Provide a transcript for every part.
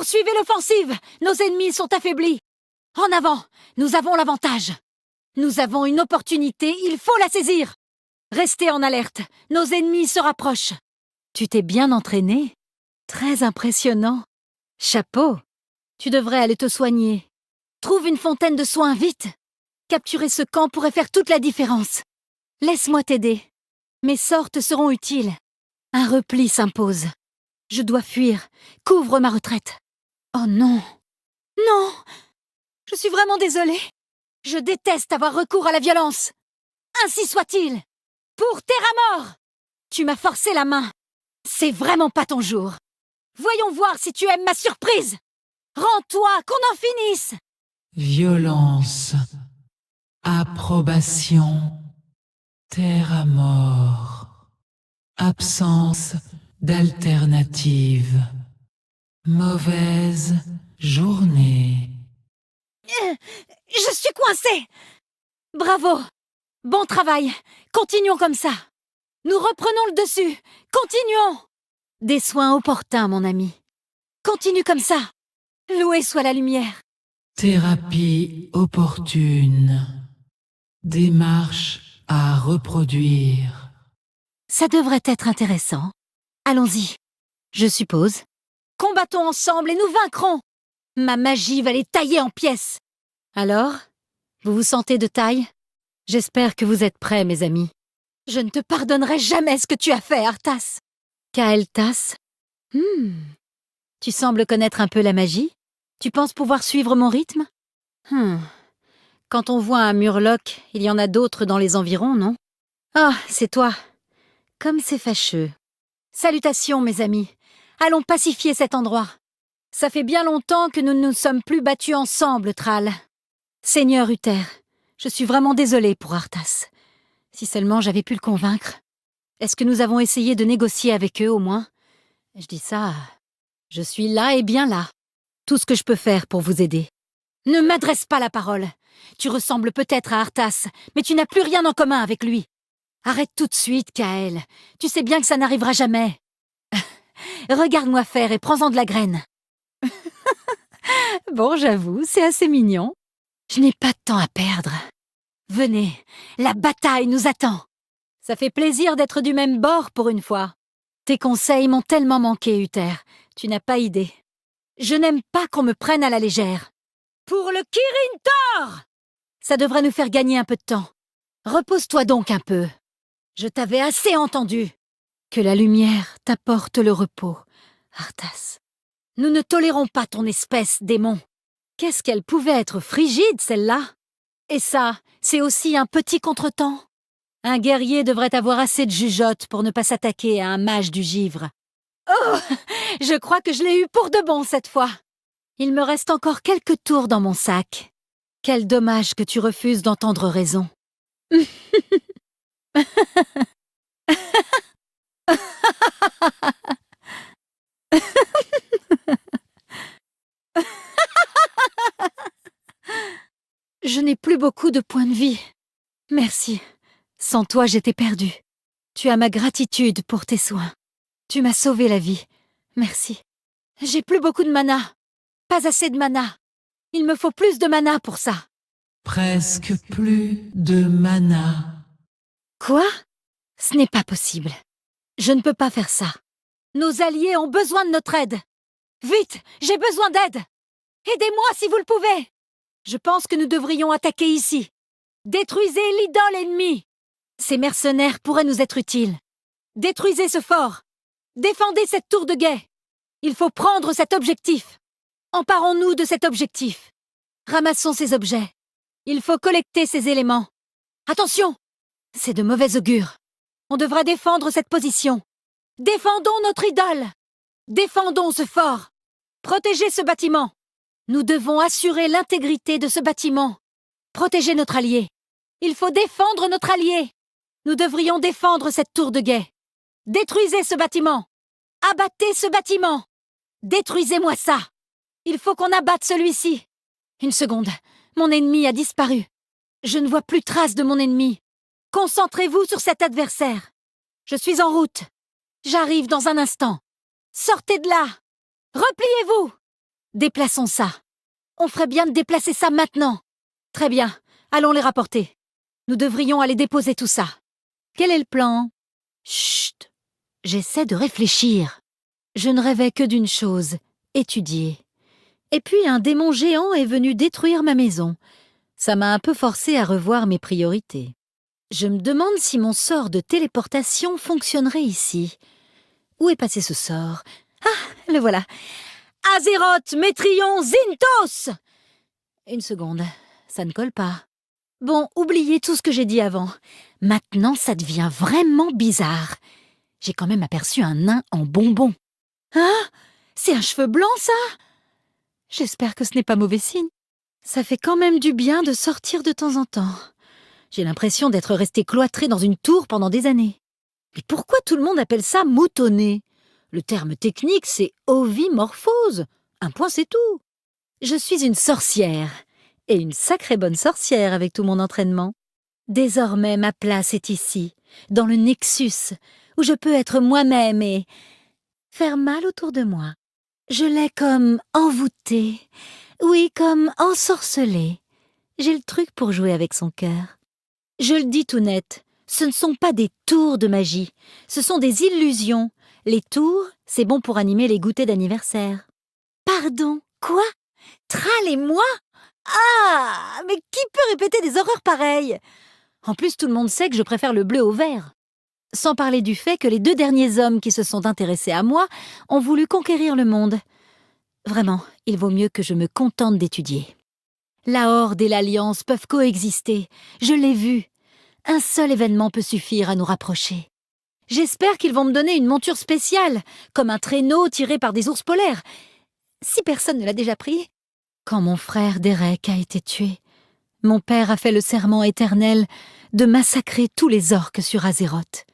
Poursuivez l'offensive! Nos ennemis sont affaiblis! En avant! Nous avons l'avantage! Nous avons une opportunité, il faut la saisir! Restez en alerte, nos ennemis se rapprochent! Tu t'es bien entraîné? Très impressionnant! Chapeau! Tu devrais aller te soigner. Trouve une fontaine de soins, vite! Capturer ce camp pourrait faire toute la différence. Laisse-moi t'aider. Mes sorts te seront utiles. Un repli s'impose. Je dois fuir. Couvre ma retraite. Oh non! Non! Je suis vraiment désolée. Je déteste avoir recours à la violence. Ainsi soit-il. Pour Terramort! Tu m'as forcé la main. C'est vraiment pas ton jour. Voyons voir si tu aimes ma surprise. Rends-toi, qu'on en finisse. Violence. Approbation. Terramort. Absence d'alternative. Mauvaise journée. Je suis coincée. Bravo. Bon travail. Continuons comme ça. Nous reprenons le dessus. Continuons. Des soins opportuns, mon ami. Continue comme ça. Louée soit la lumière. Thérapie opportune. Démarche à reproduire. Ça devrait être intéressant. Allons-y. Je suppose. Combattons ensemble et nous vaincrons. Ma magie va les tailler en pièces. Alors, vous vous sentez de taille? J'espère que vous êtes prêts, mes amis. Je ne te pardonnerai jamais ce que tu as fait, Arthas. Kael'thas? Tu sembles connaître un peu la magie? Tu penses pouvoir suivre mon rythme? Quand on voit un murloc, il y en a d'autres dans les environs, non? Ah, c'est toi. Comme c'est fâcheux. Salutations, mes amis. Allons pacifier cet endroit. Ça fait bien longtemps que nous ne nous sommes plus battus ensemble, Thrall. Seigneur Uther, je suis vraiment désolée pour Arthas. Si seulement j'avais pu le convaincre. Est-ce que nous avons essayé de négocier avec eux, au moins? Je dis ça... Je suis là et bien là. Tout ce que je peux faire pour vous aider. Ne m'adresse pas la parole. Tu ressembles peut-être à Arthas, mais tu n'as plus rien en commun avec lui. Arrête tout de suite, Kael. Tu sais bien que ça n'arrivera jamais. Regarde-moi faire et prends-en de la graine. Bon, j'avoue, c'est assez mignon. Je n'ai pas de temps à perdre. Venez, la bataille nous attend. Ça fait plaisir d'être du même bord pour une fois. Tes conseils m'ont tellement manqué, Uther. Tu n'as pas idée. Je n'aime pas qu'on me prenne à la légère. Pour le Kirin Tor! Ça devrait nous faire gagner un peu de temps. Repose-toi donc un peu. Je t'avais assez entendu. Que la lumière t'apporte le repos, Arthas. Nous ne tolérons pas ton espèce, démon. Qu'est-ce qu'elle pouvait être frigide, celle-là? Et ça, c'est aussi un petit contretemps. Un guerrier devrait avoir assez de jugeote pour ne pas s'attaquer à un mage du givre. Oh! Je crois que je l'ai eu pour de bon cette fois. Il me reste encore quelques tours dans mon sac. Quel dommage que tu refuses d'entendre raison. Je n'ai plus beaucoup de points de vie. Merci. Sans toi, j'étais perdue. Tu as ma gratitude pour tes soins. Tu m'as sauvé la vie. Merci. J'ai plus beaucoup de mana. Pas assez de mana. Il me faut plus de mana pour ça. Presque plus de mana. Quoi? Ce n'est pas possible. Je ne peux pas faire ça. Nos alliés ont besoin de notre aide. Vite, j'ai besoin d'aide. Aidez-moi si vous le pouvez. Je pense que nous devrions attaquer ici. Détruisez l'idole ennemie. Ces mercenaires pourraient nous être utiles. Détruisez ce fort. Défendez cette tour de guet. Il faut prendre cet objectif. Emparons-nous de cet objectif. Ramassons ces objets. Il faut collecter ces éléments. Attention! C'est de mauvais augure. On devra défendre cette position. Défendons notre idole. Défendons ce fort. Protégez ce bâtiment. Nous devons assurer l'intégrité de ce bâtiment. Protégez notre allié. Il faut défendre notre allié. Nous devrions défendre cette tour de guet. Détruisez ce bâtiment. Abattez ce bâtiment. Détruisez-moi ça. Il faut qu'on abatte celui-ci. Une seconde. Mon ennemi a disparu. Je ne vois plus trace de mon ennemi. Concentrez-vous sur cet adversaire. Je suis en route. J'arrive dans un instant. Sortez de là. Repliez-vous. Déplaçons ça. On ferait bien de déplacer ça maintenant. Très bien, allons les rapporter. Nous devrions aller déposer tout ça. Quel est le plan? Chut! J'essaie de réfléchir. Je ne rêvais que d'une chose, étudier. Et puis un démon géant est venu détruire ma maison. Ça m'a un peu forcé à revoir mes priorités. Je me demande si mon sort de téléportation fonctionnerait ici. Où est passé ce sort? Ah, le voilà. Azeroth, Métrion, Zinthos! Une seconde, ça ne colle pas. Bon, oubliez tout ce que j'ai dit avant. Maintenant, ça devient vraiment bizarre. J'ai quand même aperçu un nain en bonbon. Hein? C'est un cheveu blanc, ça? J'espère que ce n'est pas mauvais signe. Ça fait quand même du bien de sortir de temps en temps. J'ai l'impression d'être resté cloîtré dans une tour pendant des années. Mais pourquoi tout le monde appelle ça moutonner? Le terme technique, c'est ovimorphose. Un point, c'est tout. Je suis une sorcière. Et une sacrée bonne sorcière avec tout mon entraînement. Désormais, ma place est ici, dans le Nexus, où je peux être moi-même et faire mal autour de moi. Je l'ai comme envoûtée, oui, comme ensorcelée. J'ai le truc pour jouer avec son cœur. Je le dis tout net, ce ne sont pas des tours de magie, ce sont des illusions. Les tours, c'est bon pour animer les goûters d'anniversaire. Pardon, quoi? Tral et moi? Ah, mais qui peut répéter des horreurs pareilles? En plus, tout le monde sait que je préfère le bleu au vert. Sans parler du fait que les 2 derniers hommes qui se sont intéressés à moi ont voulu conquérir le monde. Vraiment, il vaut mieux que je me contente d'étudier. La Horde et l'Alliance peuvent coexister. Je l'ai vu. Un seul événement peut suffire à nous rapprocher. J'espère qu'ils vont me donner une monture spéciale, comme un traîneau tiré par des ours polaires. Si personne ne l'a déjà pris. Quand mon frère Derek a été tué, mon père a fait le serment éternel de massacrer tous les orques sur Azeroth.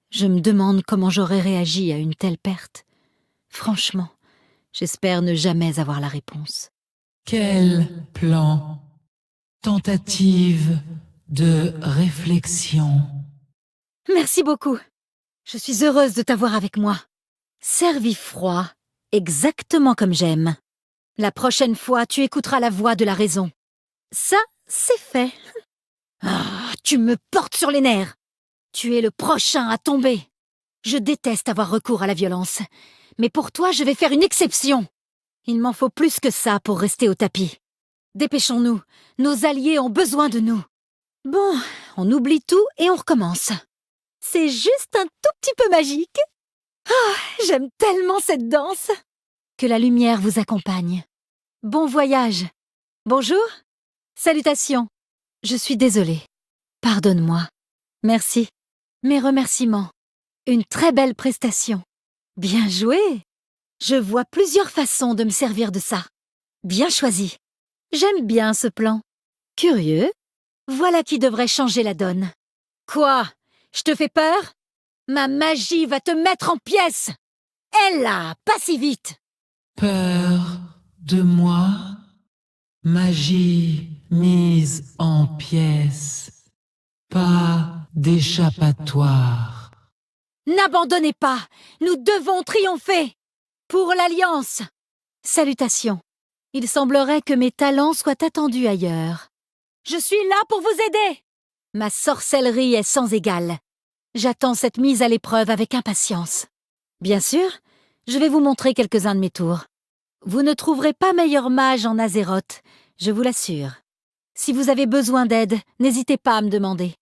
Je me demande comment j'aurais réagi à une telle perte. Franchement, j'espère ne jamais avoir la réponse. Quel plan? Tentative de réflexion. Merci beaucoup. Je suis heureuse de t'avoir avec moi. Servi froid, exactement comme j'aime. La prochaine fois, tu écouteras la voix de la raison. Ça, c'est fait. Ah, tu me portes sur les nerfs. Tu es le prochain à tomber. Je déteste avoir recours à la violence. Mais pour toi, je vais faire une exception. Il m'en faut plus que ça pour rester au tapis. Dépêchons-nous. Nos alliés ont besoin de nous. Bon, on oublie tout et on recommence. C'est juste un tout petit peu magique. Ah, j'aime tellement cette danse. Que la lumière vous accompagne. Bon voyage. Bonjour. Salutations. Je suis désolée. Pardonne-moi. Merci. Mes remerciements. Une très belle prestation. Bien joué. Je vois plusieurs façons de me servir de ça. Bien choisi. J'aime bien ce plan. Curieux. Voilà qui devrait changer la donne. Quoi? Je te fais peur? Ma magie va te mettre en pièces. Elle là, pas si vite. Peur de moi? Magie mise en pièces. Pas d'échappatoire. N'abandonnez pas. Nous devons triompher. Pour l'Alliance. Salutations. Il semblerait que mes talents soient attendus ailleurs. Je suis là pour vous aider. Ma sorcellerie est sans égale. J'attends cette mise à l'épreuve avec impatience. Bien sûr, je vais vous montrer quelques-uns de mes tours. Vous ne trouverez pas meilleur mage en Azeroth, je vous l'assure. Si vous avez besoin d'aide, n'hésitez pas à me demander.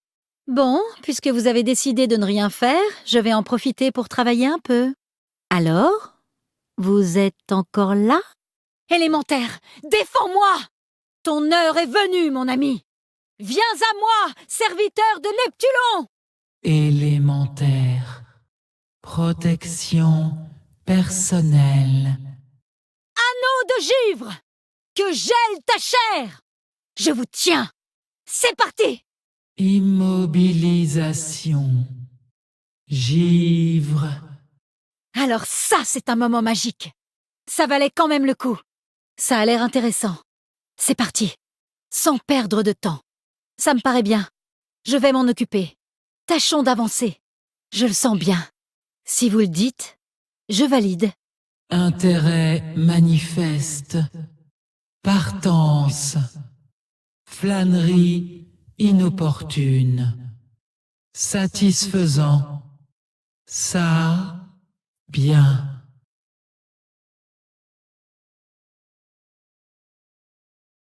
Bon, puisque vous avez décidé de ne rien faire, je vais en profiter pour travailler un peu. Alors, vous êtes encore là? Élémentaire, défends-moi! Ton heure est venue, mon ami! Viens à moi, serviteur de Neptulon! Élémentaire. Protection personnelle. Anneau de givre! Que gèle ta chair! Je vous tiens! C'est parti! Immobilisation. Givre. Alors ça, c'est un moment magique. Ça valait quand même le coup. Ça a l'air intéressant. C'est parti. Sans perdre de temps. Ça me paraît bien. Je vais m'en occuper. Tâchons d'avancer. Je le sens bien. Si vous le dites, je valide. intérêt manifeste, partance, flânerie inopportune, satisfaisant, ça, bien.